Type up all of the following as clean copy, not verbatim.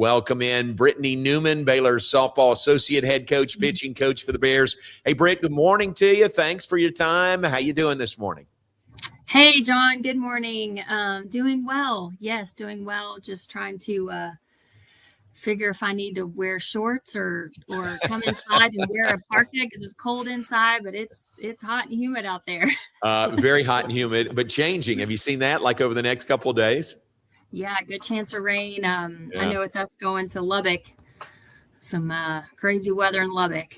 welcome in Britni Newman, Baylor's softball associate head coach, pitching coach for the Bears. Hey, Britt, good morning to you. Thanks for your time. How you doing this morning? Hey, John. Good morning. Doing well. Yes, doing well. Just trying to figure if I need to wear shorts or come inside and wear a parka because it's cold inside, but it's hot and humid out there. Very hot and humid, but changing. Have you seen that like over the next couple of days? Yeah, good chance of rain. I know with us going to Lubbock, some crazy weather in Lubbock.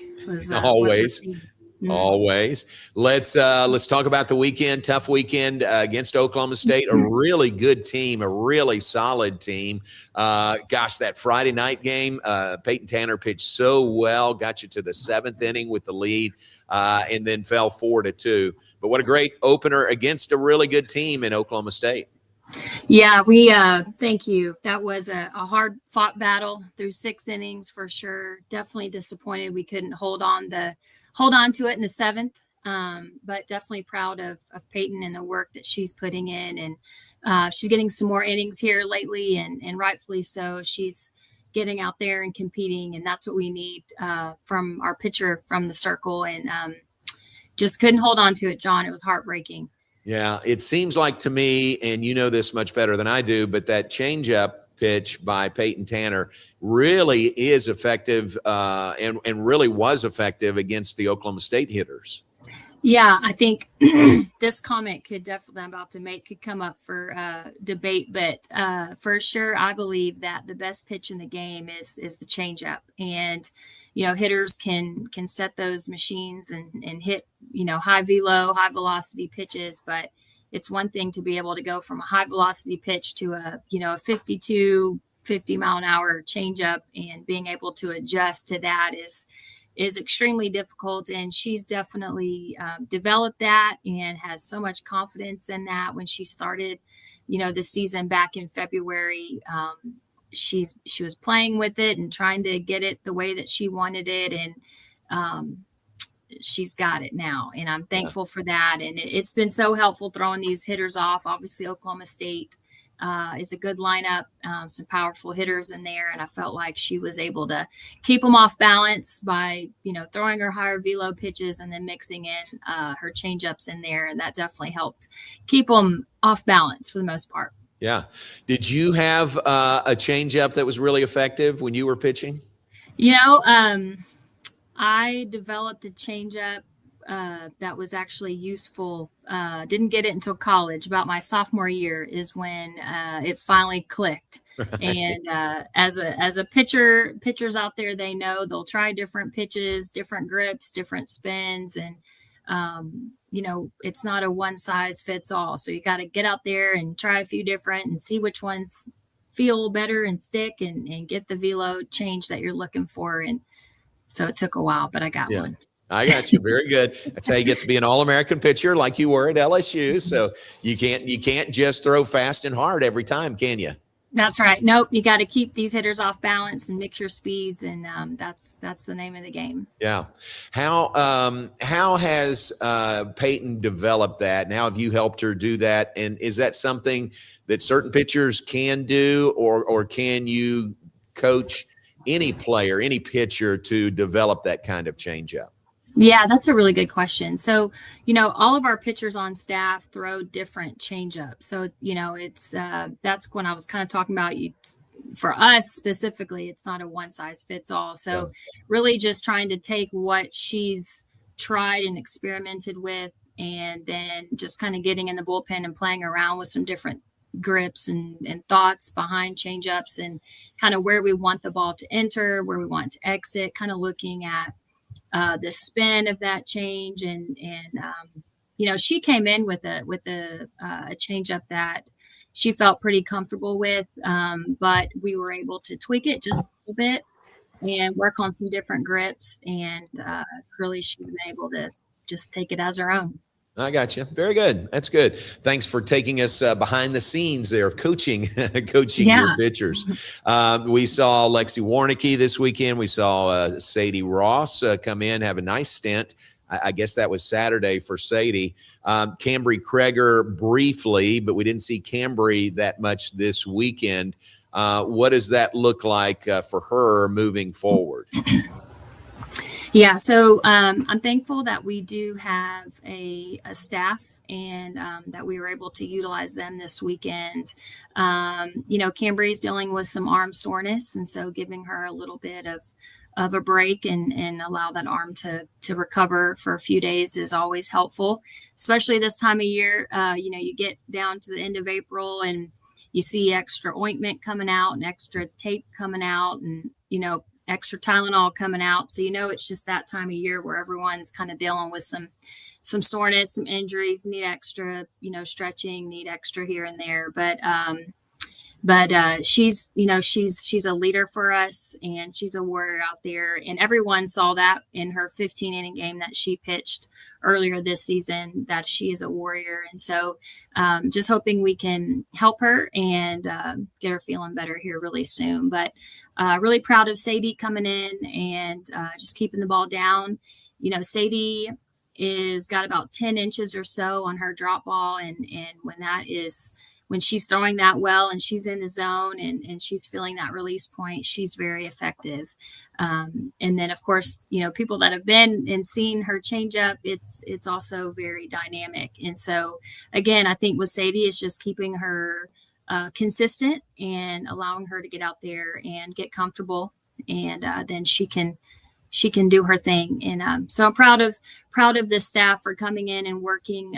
Always. Let's talk about the weekend. Tough weekend against Oklahoma State. A really good team, a really solid team. Gosh, that Friday night game, Peyton Tanner pitched so well, got you to the 7th inning with the lead, and then fell 4-2. But what a great opener against a really good team in Oklahoma State. Yeah, we thank you. That was a hard fought battle through 6 innings for sure. Definitely disappointed we couldn't hold on to it in the 7th, but definitely proud of Peyton and the work that she's putting in. And she's getting some more innings here lately, and rightfully so. She's getting out there and competing, and that's what we need from our pitcher from the circle. And just couldn't hold on to it, John. It was heartbreaking. Yeah, it seems like to me, and you know this much better than I do, but that changeup pitch by Peyton Tanner really is effective and really was effective against the Oklahoma State hitters. Yeah, I think this comment could come up for debate, but for sure, I believe that the best pitch in the game is the changeup. And hitters can set those machines and hit high velo, high velocity pitches, but it's one thing to be able to go from a high velocity pitch to a 50 mile an hour changeup, and being able to adjust to that is extremely difficult. And she's definitely developed that and has so much confidence in that. When she started, the season back in February, she was playing with it and trying to get it the way that she wanted it. And she's got it now, and I'm thankful for that. And it's been so helpful throwing these hitters off. Obviously, Oklahoma State is a good lineup, some powerful hitters in there, and I felt like she was able to keep them off balance by throwing her higher velo pitches and then mixing in her changeups in there, and that definitely helped keep them off balance for the most part. Yeah. Did you have a changeup that was really effective when you were pitching? I developed a changeup that was actually useful. Didn't get it until college. About my sophomore year is when it finally clicked. Right. And as a pitcher, pitchers out there, they know they'll try different pitches, different grips, different spins, and it's not a one size fits all. So you got to get out there and try a few different and see which ones feel better and stick and get the velo change that you're looking for. And so it took a while, but I got one. I got you. Very good. That's how you get to be an All-American pitcher like you were at LSU. So you can't just throw fast and hard every time, can you? That's right. Nope. You got to keep these hitters off balance and mix your speeds, and that's the name of the game. Yeah. How has Peyton developed that? And how have you helped her do that? And is that something that certain pitchers can do, or can you coach any player, any pitcher to develop that kind of changeup? Yeah, that's a really good question. So, all of our pitchers on staff throw different changeups. So, it's that's when I was kind of talking about for us specifically, it's not a one size fits all. So really just trying to take what she's tried and experimented with, and then just kind of getting in the bullpen and playing around with some different grips and thoughts behind changeups, and kind of where we want the ball to enter, where we want to exit, kind of looking at the spin of that change. And she came in with a changeup that she felt pretty comfortable with, but we were able to tweak it just a little bit and work on some different grips, and really she's been able to just take it as her own. I got you. Very good. That's good. Thanks for taking us behind the scenes there of coaching your pitchers. We saw Lexi Warnicki this weekend. We saw Sadie Ross come in, have a nice stint. I guess that was Saturday for Sadie. Cambry Kreger briefly, but we didn't see Cambry that much this weekend. What does that look like for her moving forward? Yeah, so I'm thankful that we do have a staff and that we were able to utilize them this weekend. Cambry's dealing with some arm soreness, and so giving her a little bit of a break and allow that arm to recover for a few days is always helpful, especially this time of year. You get down to the end of April and you see extra ointment coming out and extra tape coming out and, extra Tylenol coming out. So, it's just that time of year where everyone's kind of dealing with some soreness, some injuries, need extra, stretching, need extra here and there. But she's a leader for us, and she's a warrior out there. And everyone saw that in her 15-inning game that she pitched earlier this season, that she is a warrior. And so just hoping we can help her and get her feeling better here really soon. But really proud of Sadie coming in and just keeping the ball down. Sadie is got about 10 inches or so on her drop ball. And when she's throwing that well and she's in the zone and she's feeling that release point, she's very effective. And then, of course, people that have been and seen her change up, it's also very dynamic. And so, again, I think with Sadie is just keeping her consistent and allowing her to get out there and get comfortable, and then she can do her thing. And so I'm proud of the staff for coming in and working.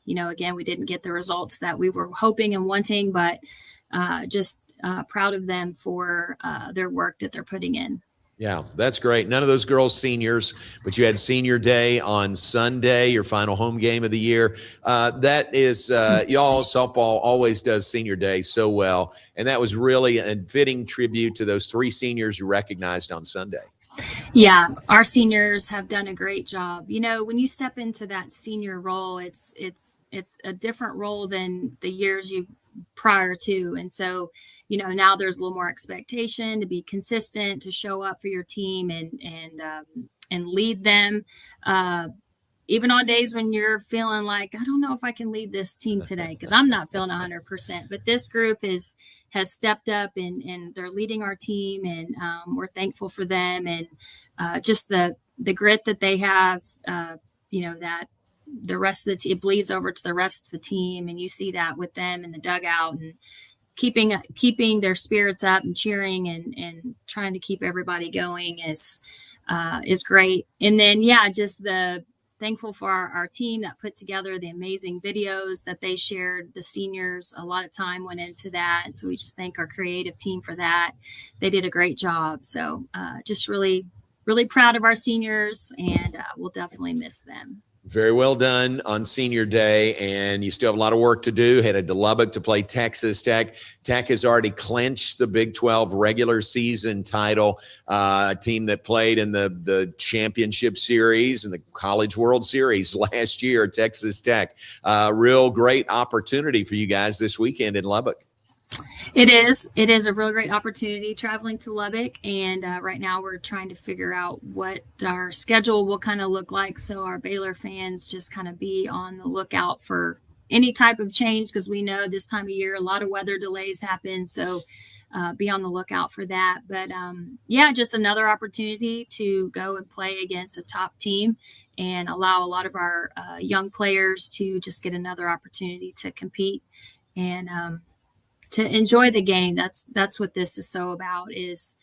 Again, we didn't get the results that we were hoping and wanting, but just proud of them for their work that they're putting in. Yeah, that's great. None of those girls seniors, but you had senior day on Sunday, your final home game of the year. That is, y'all, softball always does senior day so well. And that was really a fitting tribute to those three seniors you recognized on Sunday. Yeah, our seniors have done a great job. When you step into that senior role, it's a different role than the years you prior to. And so, now there's a little more expectation to be consistent, to show up for your team and lead them. Even on days when you're feeling like, I don't know if I can lead this team today because I'm not feeling 100%. But this group has stepped up and they're leading our team, and we're thankful for them, and just the grit that they have, that the rest of the team, it bleeds over to the rest of the team. And you see that with them in the dugout and keeping their spirits up and cheering and trying to keep everybody going is great. And then, just thankful for our team that put together the amazing videos that they shared. The seniors, a lot of time went into that. And so we just thank our creative team for that. They did a great job. So just really, really proud of our seniors, and we'll definitely miss them. Very well done on senior day, and you still have a lot of work to do. Headed to Lubbock to play Texas Tech. Tech has already clinched the Big 12 regular season title, a team that played in the championship series and the College World Series last year, Texas Tech. Real great opportunity for you guys this weekend in Lubbock. It is a real great opportunity traveling to Lubbock, and right now we're trying to figure out what our schedule will kind of look like, so our Baylor fans just kind of be on the lookout for any type of change, because we know this time of year a lot of weather delays happen, so be on the lookout for that. But just another opportunity to go and play against a top team and allow a lot of our young players to just get another opportunity to compete and to enjoy the game. That's what this is so about, is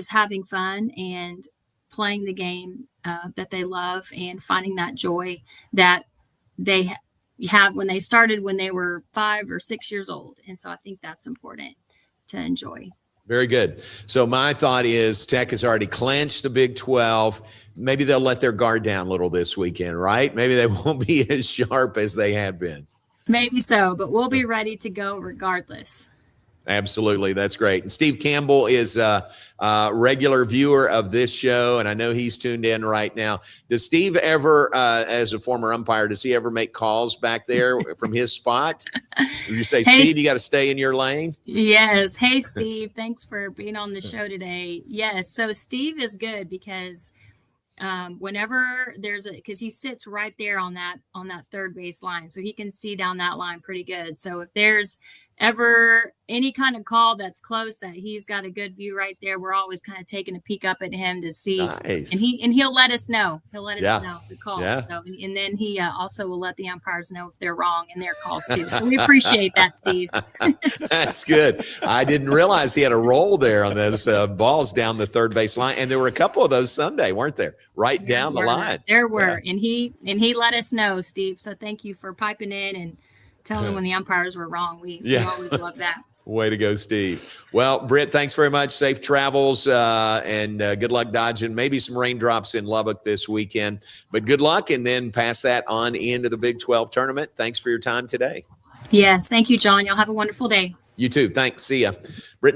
having fun and playing the game that they love and finding that joy that they have when they started when they were 5 or 6 years old. And so I think that's important to enjoy. Very good. So my thought is Tech has already clinched the Big 12. Maybe they'll let their guard down a little this weekend, right? Maybe they won't be as sharp as they have been. Maybe so, but we'll be ready to go regardless. Absolutely. That's great. And Steve Campbell is a regular viewer of this show, and I know he's tuned in right now. Does Steve ever, as a former umpire, does he ever make calls back there from his spot? You say, hey, Steve, you got to stay in your lane? Yes. Hey, Steve, thanks for being on the show today. Yes. So Steve is good because whenever because he sits right there on that third base line, so he can see down that line pretty good. So if there's ever any kind of call that's close that he's got a good view right there, we're always kind of taking a peek up at him to see. Nice. And he'll let us know. He'll let us know the calls. Yeah. So, and then he also will let the umpires know if they're wrong in their calls too. So we appreciate that, Steve. That's good. I didn't realize he had a role there on those balls down the third base line, and there were a couple of those Sunday, weren't there? Right down the line. There were, and he let us know, Steve. So thank you for piping in and telling when the umpires were wrong. We always love that. Way to go, Steve. Well, Britt, thanks very much. Safe travels and good luck dodging maybe some raindrops in Lubbock this weekend. But good luck, and then pass that on into the Big 12 tournament. Thanks for your time today. Yes, thank you, John. Y'all have a wonderful day. You too. Thanks. See ya. Britt